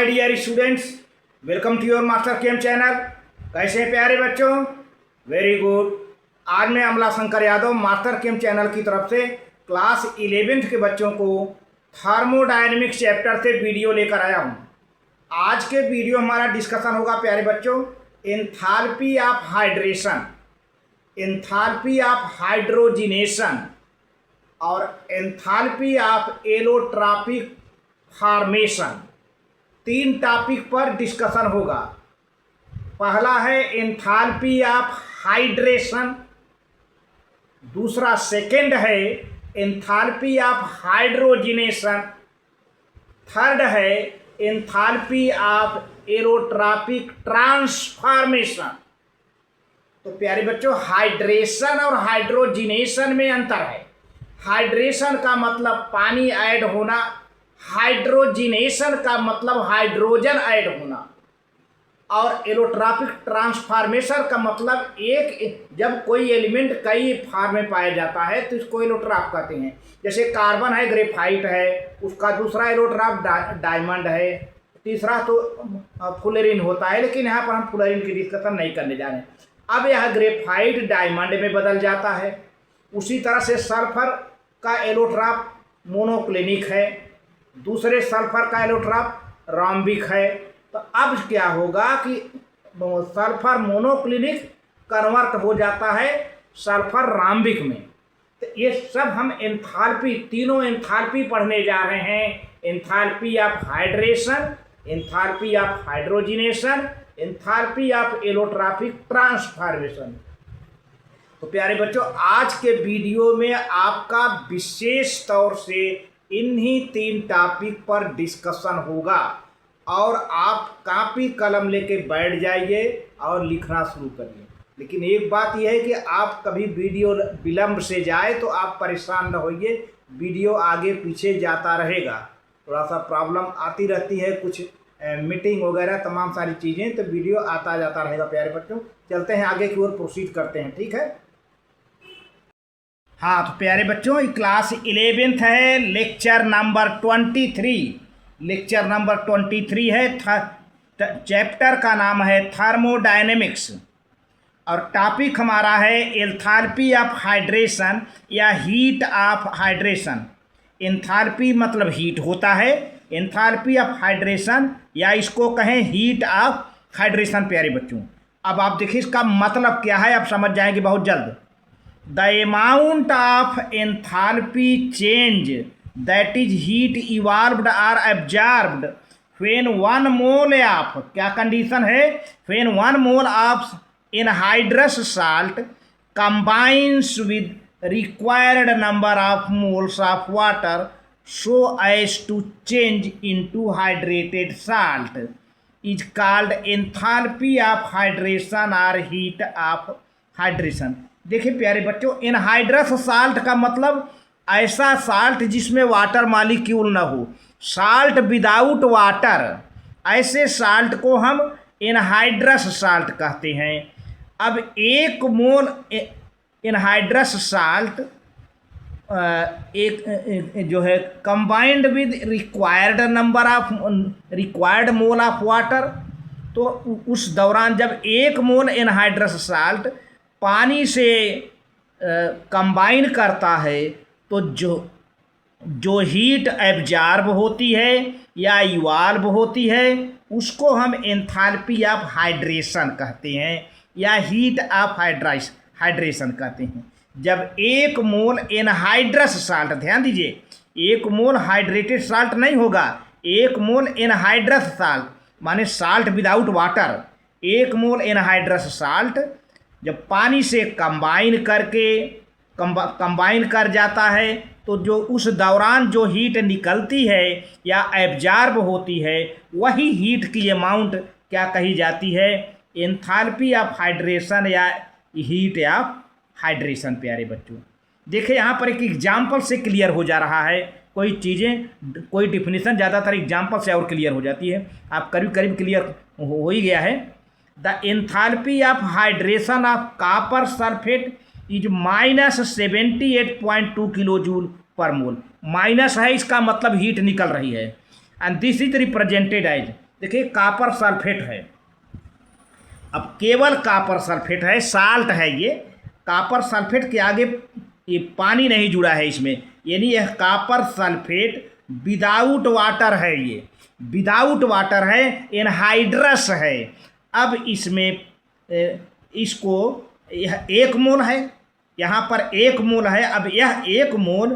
My dear students, welcome to your master chem channel. कैसे हैं प्यारे बच्चों? Very good. आज मैं Amla Shankar Yadav master chem channel की तरफ से क्लास 11th के बच्चों को थर्मोडायनेमिक्स चैप्टर से वीडियो लेकर आया हूं। आज के वीडियो हमारा डिस्कशन होगा प्यारे बच्चों enthalpy of hydration, enthalpy of hydrogenation और enthalpy of allotropic formation. 3 topic पर डिस्कशन होगा। पहला है एंथैल्पी ऑफ हाइड्रेशन, दूसरा सेकंड है एंथैल्पी ऑफ हाइड्रोजिनेशन, थर्ड है एंथैल्पी ऑफ एलोट्रॉपिक ट्रांसफॉर्मेशन। तो प्यारे बच्चों, हाइड्रेशन और हाइड्रोजिनेशन में अंतर है। हाइड्रेशन का मतलब पानी ऐड होना, हाइड्रोजिनेशन का मतलब हाइड्रोजन ऐड होना, और एलोट्रॉपिक ट्रांसफॉर्मेशन का मतलब जब कोई एलिमेंट कई फॉर्म में पाया जाता है तो इसको एलोट्रॉप कहते हैं। जैसे कार्बन है, ग्रेफाइट है, उसका दूसरा एलोट्रॉप डायमंड है, तीसरा तो फ्लोरीन होता है, लेकिन यहाँ पर हम फ्लोरीन की डिस्कशन नहीं करने जा रहे हैं। अब यह ग्रेफाइट डायमंड में बदल जाता है। उसी तरह से सल्फर का एलोट्रॉप मोनोक्लिनिक है, दूसरे सल्फर का एलोट्रॉप रॉम्बिक है। तो अब क्या होगा कि सल्फर मोनोक्लिनिक कन्वर्ट हो जाता है सल्फर रॉम्बिक में। तो ये सब हम एंथैल्पी, तीनों एंथैल्पी पढ़ने जा रहे हैं। Enthalpy of hydration, enthalpy of hydrogenation, enthalpy of allotropic transformation. तो प्यारे बच्चों, आज के वीडियो में आपका विशेष तौर से इन्हीं 3 टॉपिक पर डिस्कशन होगा और आप कापी कलम लेके बैठ जाइए और लिखना शुरू करिए। लेकिन एक बात यह है कि आप कभी वीडियो विलंब से जाए तो आप परेशान न होइए, वीडियो आगे पीछे जाता रहेगा। थोड़ा सा प्रॉब्लम आती रहती है, कुछ मीटिंग वगैरह तमाम सारी चीज़ें, तो वीडियो आता जाता रहेगा। प्यारे बच्चों, चलते हैं आगे की ओर, प्रोसीड करते हैं, ठीक है। हाँ, तो प्यारे बच्चों, क्लास 11th है, लेक्चर नंबर 23। लेक्चर नंबर 23 है। चैप्टर का नाम है थर्मोडायनेमिक्स और टॉपिक हमारा है एंथैल्पी ऑफ हाइड्रेशन या हीट ऑफ हाइड्रेशन। एंथैल्पी मतलब हीट होता है, एंथैल्पी ऑफ हाइड्रेशन या इसको कहें हीट ऑफ हाइड्रेशन। प्यारे बच्चों, अब आप देखिए इसका मतलब क्या है, आप समझ जाएंगे बहुत जल्द। The amount of enthalpy change, that is heat evolved or absorbed when 1 mole of, क्या कंडीशन है, when 1 mole of anhydrous salt combines with required number of moles of water so as to change into hydrated salt is called enthalpy of hydration or heat of hydration। देखिए प्यारे बच्चों, anhydrous salt का मतलब ऐसा salt जिसमें water molecule न हो, salt without water, ऐसे साल्ट को हम एनहाइड्रस साल्ट कहते हैं। अब 1 मोल एनहाइड्रस साल्ट एक जो है combined with required mole of water, तो उस दौरान जब 1 मोल एनहाइड्रस साल्ट पानी से कंबाइन करता है तो जो हीट एब्जॉर्ब होती है या इवॉल्व होती है उसको हम एंथैल्पी ऑफ हाइड्रेशन कहते हैं या हीट ऑफ हाइड्रेशन कहते हैं। जब 1 मोल एनहाइड्रस साल्ट, ध्यान दीजिए, 1 मोल हाइड्रेटेड साल्ट नहीं होगा, 1 मोल एनहाइड्रस साल्ट माने साल्ट विदाउट वाटर। 1 मोल एनहाइड्रस साल्ट जब पानी से कंबाइन कर जाता है तो जो उस दौरान जो हीट निकलती है या एब्जॉर्ब होती है, वही हीट की अमाउंट क्या कही जाती है, एंथैल्पी ऑफ हाइड्रेशन या हीट ऑफ हाइड्रेशन। प्यारे बच्चों, देखिए यहाँ पर एक एग्जाम्पल से क्लियर हो जा रहा है। कोई चीज़ें, कोई डिफिनीसन ज़्यादातर एग्जाम्पल से और क्लियर हो जाती है। आप करीब करीब क्लियर हो ही गया है। The enthalpy of hydration of copper sulfate is -78.2 kilojoule पर मोल। माइनस है, इसका मतलब हीट निकल रही है। And this is represented as, देखिए कॉपर सल्फेट है, अब केवल कॉपर सल्फेट है, साल्ट है ये। कॉपर सल्फेट के आगे ये पानी नहीं जुड़ा है इसमें, यानी यह कॉपर सल्फेट विदाउट वाटर है, ये विदाउट वाटर है, एनहाइड्रस है। अब इसमें इसको यह 1 मोल है, यहाँ पर 1 मोल है। अब यह 1 mole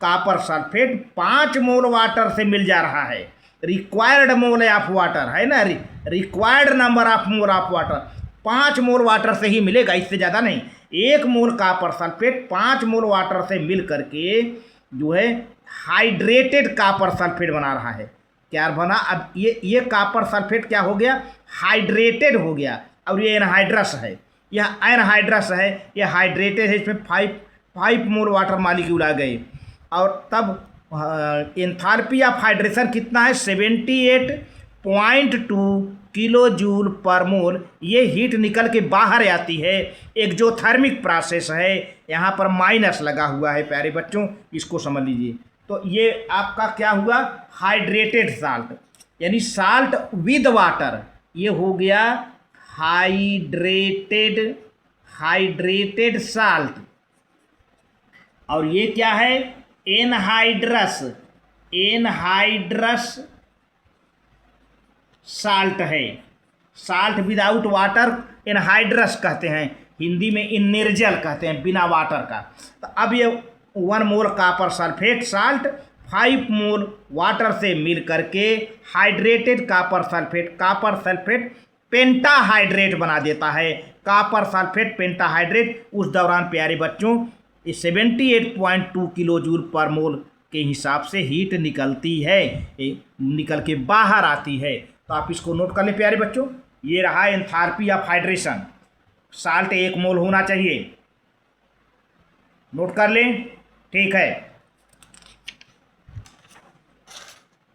copper sulphate 5 mole water से मिल जा रहा है। रिक्वायर्ड मोल ऑफ वाटर है ना, required number of mole of water 5 mole water से ही मिलेगा, इससे ज़्यादा नहीं। 1 mole copper sulphate 5 mole water से मिल करके जो है हाइड्रेटेड कॉपर सल्फेट बना रहा है। क्या बना? अब ये कॉपर सल्फेट क्या हो गया? हाइड्रेटेड हो गया। और ये एनहाइड्रस है, यह एनहाइड्रस है, यह हाइड्रेटेड है, इसमें 5 मोल वाटर मालिक्यूल आ गए। और तब एंथैल्पी ऑफ हाइड्रेशन कितना है? 78.2 किलो जूल पर मोल। ये हीट निकल के बाहर आती है, एक्जोथर्मिक प्रोसेस है। यहाँ पर माइनस लगा हुआ है प्यारे बच्चों, इसको समझ लीजिए। तो ये आपका क्या हुआ? हाइड्रेटेड साल्ट, यानी साल्ट विद वाटर, ये हो गया हाइड्रेटेड साल्ट। और ये क्या है? एनहाइड्रस साल्ट है। साल्ट विदाउट वाटर एनहाइड्रस कहते हैं, हिंदी में इनर्जल कहते हैं, बिना वाटर का। तो अब ये 1 mole copper sulphate salt 5 mole water से मिल करके हाइड्रेटेड कॉपर सल्फेट पेंटाहाइड्रेट बना देता है। कॉपर सल्फेट पेंटाहाइड्रेट उस दौरान प्यारे बच्चों 78.2 किलो जूल पर मोल के हिसाब से हीट निकलती है, निकल के बाहर आती है। तो आप इसको नोट कर लें प्यारे बच्चों। ये रहा एंथैल्पी ऑफ हाइड्रेशन। साल्ट 1 मोल होना चाहिए, नोट कर लें, ठीक है।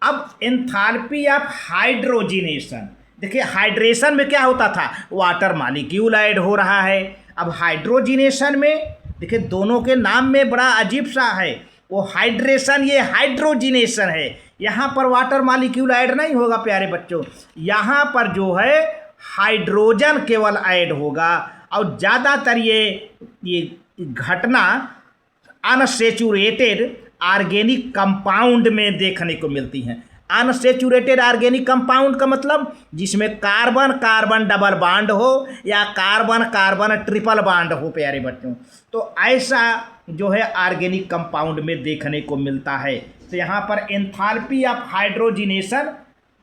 अब एंथैल्पी ऑफ हाइड्रोजिनेशन, देखिए हाइड्रेशन में क्या होता था? वाटर मॉलिक्यूल ऐड हो रहा है। अब हाइड्रोजिनेशन में देखिए दोनों के नाम में बड़ा अजीब सा है, वो हाइड्रेशन, ये हाइड्रोजिनेशन है। यहाँ पर वाटर मॉलिक्यूल ऐड नहीं होगा प्यारे बच्चों, यहाँ पर जो है हाइड्रोजन केवल ऐड होगा। और ज़्यादातर ये घटना अनसैचुरेटेड ऑर्गेनिक कंपाउंड में देखने को मिलती हैं। अनसैचुरेटेड ऑर्गेनिक कंपाउंड का मतलब जिसमें कार्बन कार्बन डबल बॉन्ड हो या कार्बन कार्बन ट्रिपल बॉन्ड हो प्यारे बच्चों, तो ऐसा जो है ऑर्गेनिक कंपाउंड में देखने को मिलता है। तो यहाँ पर एंथैल्पी ऑफ हाइड्रोजिनेशन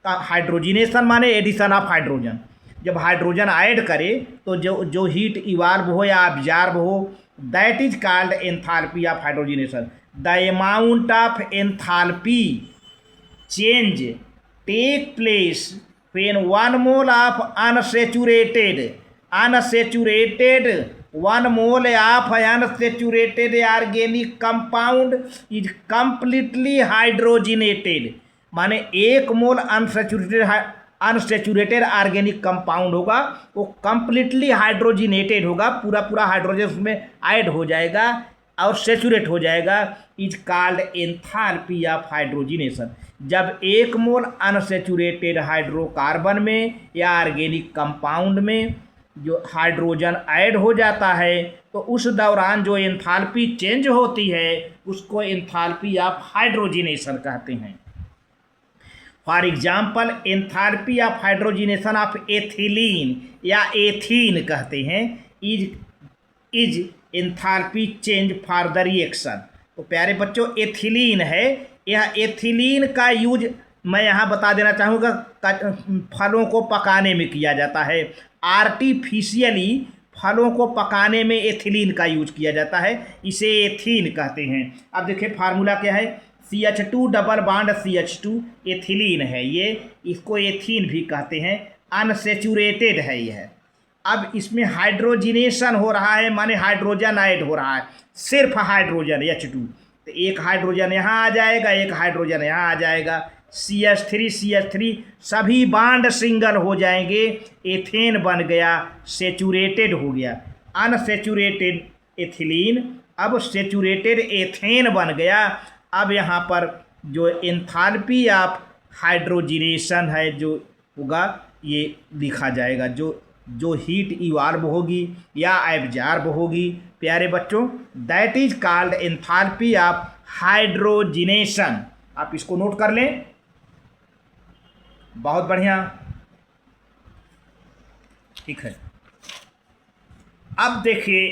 का, हाइड्रोजिनेशन माने एडिशन ऑफ हाइड्रोजन, जब हाइड्रोजन ऐड करे तो जो हीट इवाल्व हो या ऑब्जर्व हो, that is called enthalpy of hydrogenation. The amount of enthalpy change take place when 1 mole of unsaturated 1 mole of unsaturated organic compound is completely hydrogenated। माने 1 मोल unsaturated organic compound होगा, वो completely hydrogenated होगा, पूरा hydrogen उसमें add हो जाएगा और saturate हो जाएगा, is called enthalpy of hydrogenation. जब 1 मोल अनसैचुरेटेड हाइड्रोकार्बन में या ऑर्गेनिक कंपाउंड में जो हाइड्रोजन ऐड हो जाता है, तो उस दौरान जो एंथैल्पी चेंज होती है उसको एंथैल्पी ऑफ हाइड्रोजिनेशन कहते हैं। For example enthalpy of hydrogenation of ethylene या एथीन कहते हैं, is enthalpy change for the reaction. तो प्यारे बच्चों एथिलीन है, यह एथिलीन का यूज मैं यहाँ बता देना चाहूँगा, फलों को पकाने में किया जाता है। आर्टिफिशियली फलों को पकाने में एथिलीन का यूज किया जाता है, इसे एथीन कहते हैं। अब देखिए फार्मूला क्या है, CH2 double bond CH2 ethylene है ये, इसको एथीन भी कहते हैं, अनसैचुरेटेड है यह। अब इसमें हाइड्रोजिनेशन हो रहा है, माने हाइड्रोजन ऐड हो रहा है, सिर्फ हाइड्रोजन H2, तो एक हाइड्रोजन यहाँ आ जाएगा, एक हाइड्रोजन यहाँ आ जाएगा, CH3 सभी बॉन्ड सिंगल हो जाएंगे, एथेन बन गया, सेचुरेटेड हो गया। अनसेचुरेटेड एथिलीन अब सेचुरेटेड एथेन बन गया। अब यहाँ पर जो एंथैल्पी ऑफ हाइड्रोजिनेशन है जो होगा ये लिखा जाएगा, जो हीट इवॉल्व होगी या एब्जॉर्ब होगी प्यारे बच्चों, that is called enthalpy of hydrogenation. आप इसको नोट कर लें, बहुत बढ़िया, ठीक है। अब देखिए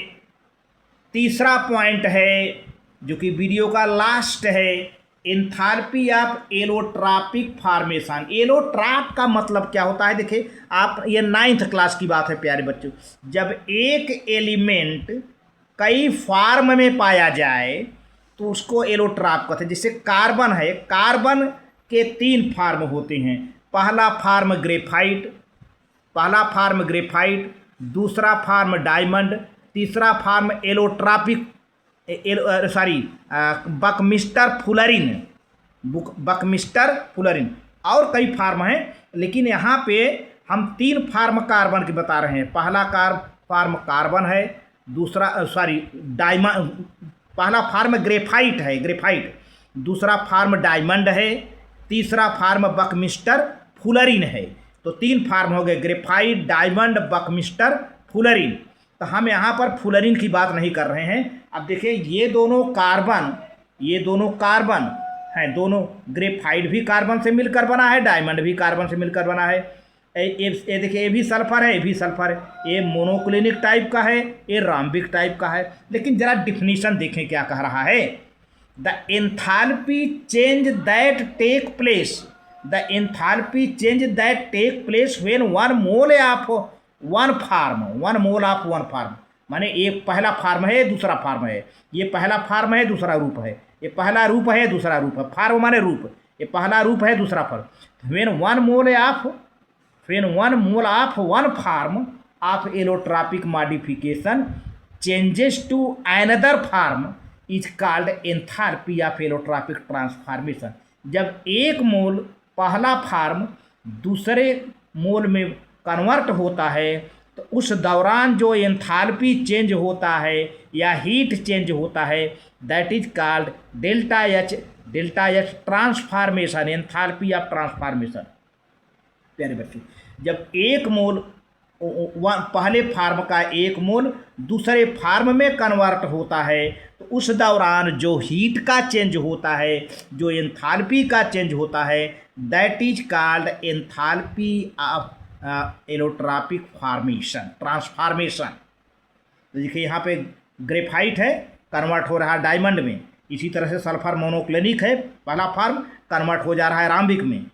तीसरा पॉइंट है जो कि वीडियो का लास्ट है, enthalpy of allotropic formation. Allotrope का मतलब क्या होता है, देखिए आप, ये 9th क्लास की बात है प्यारे बच्चों। जब एक एलिमेंट कई फॉर्म में पाया जाए तो उसको एलोट्रॉप कहते हैं। जैसे कार्बन है, कार्बन के 3 फॉर्म होते हैं। पहला फॉर्म ग्रेफाइट, दूसरा फॉर्म डायमंड, तीसरा फॉर्म एलोट्रॉपिक बकमिस्टर फुलरिन, और कई फार्म हैं, लेकिन यहाँ पे हम 3 फार्म कार्बन के बता रहे हैं। पहला फार्म कार्बन है, दूसरा डायमंड, पहला फार्म ग्रेफाइट, दूसरा फार्म डायमंड है, तीसरा फार्म बकमिस्टर फुलरिन है। तो 3 फार्म हो गए, ग्रेफाइट, डायमंड, बकमिस्टर, फुलरिन। तो हम यहाँ पर फुलरिन की बात नहीं कर रहे हैं। अब देखिए ये दोनों कार्बन हैं, दोनों ग्रेफाइट भी कार्बन से मिलकर बना है, डायमंड भी कार्बन से मिलकर बना है। ये देखिए ये भी सल्फर है, ये भी सल्फर है। ये मोनोक्लिनिक टाइप का है, ये राम्बिक टाइप का है। लेकिन जरा डिफिनीशन देखें क्या कह रहा है, the enthalpy change that take place when one mole of one form, माने एक पहला फार्म है, दूसरा फार्म है, ये पहला फार्म है, दूसरा रूप है, ये पहला रूप है, दूसरा रूप है। फार्म माने रूप, ये पहला रूप है, दूसरा form. When one mole of one form of allotropic modification changes to another form is called enthalpy of allotropic transformation. जब एक मोल पहला फार्म दूसरे मोल में कन्वर्ट होता है तो उस दौरान जो एंथैल्पी चेंज होता है या हीट चेंज होता है, that is called delta H transformation, enthalpy of transformation. प्यारे बच्चों, जब एक मोल पहले फार्म का एक मोल दूसरे फार्म में कन्वर्ट होता है तो उस दौरान जो हीट का चेंज होता है, जो एंथैल्पी का चेंज होता है, that is called enthalpy of allotropic transformation. तो देखिए यहाँ पे ग्रेफाइट है, कन्वर्ट हो रहा है डायमंड में। इसी तरह से सल्फर मोनोक्लिनिक है, पहला फार्म कन्वर्ट हो जा रहा है राम्बिक में।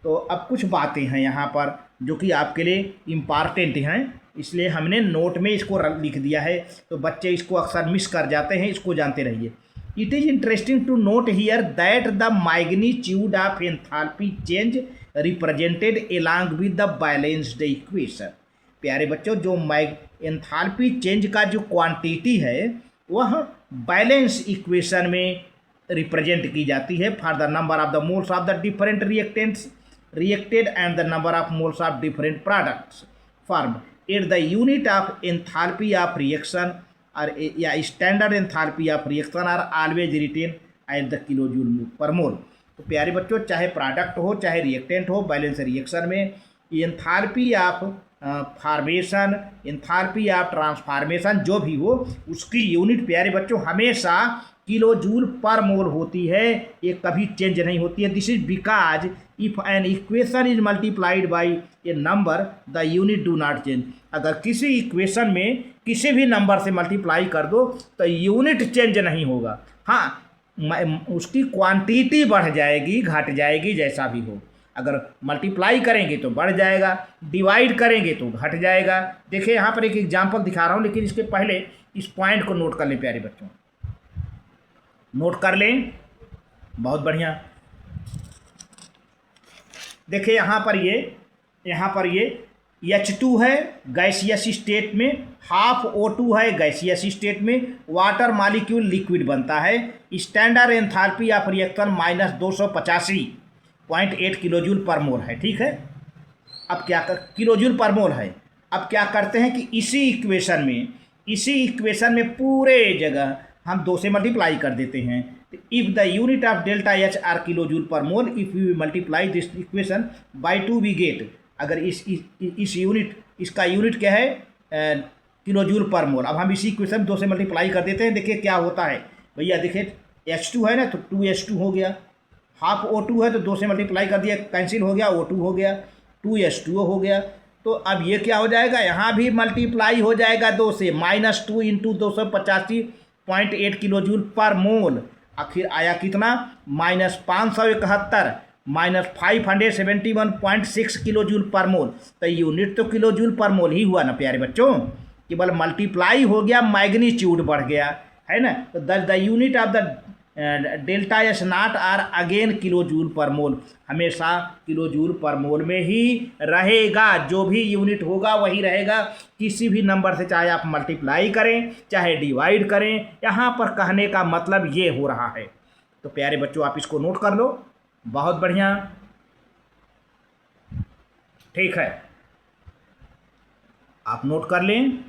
तो अब कुछ बातें हैं यहाँ पर जो कि आपके लिए इम्पॉर्टेंट हैं, इसलिए हमने नोट में इसको लिख दिया है। तो बच्चे इसको अक्सर मिस कर जाते हैं, इसको जानते रहिए। It is interesting to note here that the magnitude of enthalpy change represented along with the balanced equation. प्यारे बच्चों, जो एंथैल्पी चेंज का जो क्वांटिटी है वह बैलेंस इक्वेशन में रिप्रेजेंट की जाती है for the number of the moles of the different reactants reacted and the number of moles of different products formed at the unit of enthalpy of reaction or standard enthalpy of reaction are always written at the kilojoule per mole। तो प्यारे बच्चों, चाहे product हो चाहे reactant हो, balance reaction में enthalpy of formation, enthalpy of transformation जो भी हो, उसकी यूनिट प्यारे बच्चों हमेशा किलो जूल पर मोल होती है, ये कभी चेंज नहीं होती है। This is because if an equation is multiplied by A number the unit do not change. अगर किसी इक्वेशन में किसी भी नंबर से मल्टीप्लाई कर दो तो यूनिट चेंज नहीं होगा। हाँ, उसकी क्वांटिटी बढ़ जाएगी, घट जाएगी, जैसा भी हो। अगर मल्टीप्लाई करेंगे तो बढ़ जाएगा, डिवाइड करेंगे तो घट जाएगा। देखिए यहाँ पर एक एग्जाम्पल दिखा रहा हूँ, लेकिन इसके पहले इस पॉइंट को नोट कर लें प्यारे बच्चों, नोट कर लें, बहुत बढ़िया। देखिए यहाँ पर ये H2 है गैसियस स्टेट में, हाफ O2 है गैसियस स्टेट में, वाटर मॉलिक्यूल लिक्विड बनता है। Standard enthalpy of reaction -285.8 kilojoule पर मोल है, ठीक है। अब क्या किलोजूल पर मोल है। अब क्या करते हैं कि इसी इक्वेशन में पूरे जगह हम 2 से मल्टीप्लाई कर देते हैं। If the unit of delta H R kilo joule per mole, if you multiply this equation by 2 we get, अगर इस यूनिट, इसका यूनिट क्या है किलो जूल पर मोल। अब हम इसी इक्वेशन 2 से मल्टीप्लाई कर देते हैं। देखिए क्या होता है भैया, देखिए H2 है ना, तो 2H2 हो गया, हाफ O2 है तो 2 से मल्टीप्लाई कर दिया, कैंसिल हो गया, O2 हो गया, 2H2O हो गया। तो अब ये क्या हो जाएगा, यहाँ भी मल्टीप्लाई हो जाएगा 2 से, -2 इंटू 285.8 किलो जूल पर मोल। आखिर आया कितना, -571 -571.6 किलो जूल पर मोल। तो यूनिट तो किलो जूल पर मोल ही हुआ ना प्यारे बच्चों, केवल मल्टीप्लाई हो गया, मैग्नीट्यूड बढ़ गया, है ना। तो the unit of the delta S naught are again kilo joule per mole, हमेशा किलो जूल पर मोल में ही रहेगा, जो भी यूनिट होगा वही रहेगा। किसी भी नंबर से चाहे आप मल्टीप्लाई करें चाहे डिवाइड करें, यहाँ पर कहने का मतलब ये हो रहा है। तो प्यारे बच्चों आप इसको नोट कर लो, बहुत बढ़िया, ठीक है, आप नोट कर लें।